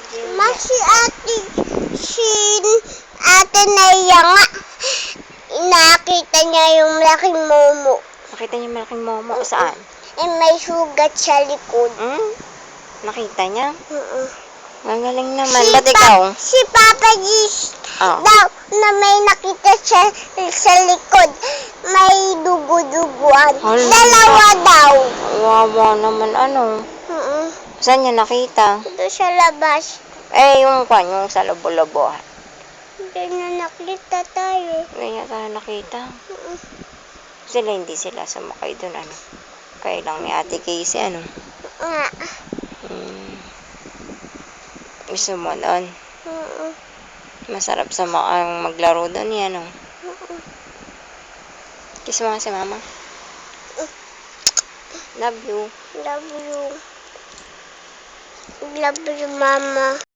Si ate Naya nga. Nakita niya yung malaking momo. Nakita niyo malaking momo? Saan? May sugat sa likod. Nakita niya? Ang galing naman. Si Ba't ikaw? Si Papa Gis daw na may nakita sa likod. May dugo-duguan. Dalawa daw. Wawa naman Saan niya nakita? Ito sa labas. Yung sa labo-labo. Hindi na nakita tayo. Hindi niya tayo nakita. Hindi sila sumakay dun, Kaya lang ni Ate Casey, Gusto mo doon? Masarap sa maglaro doon, Kiss mo nga si Mama. Love you. Love you. Love you, Mama.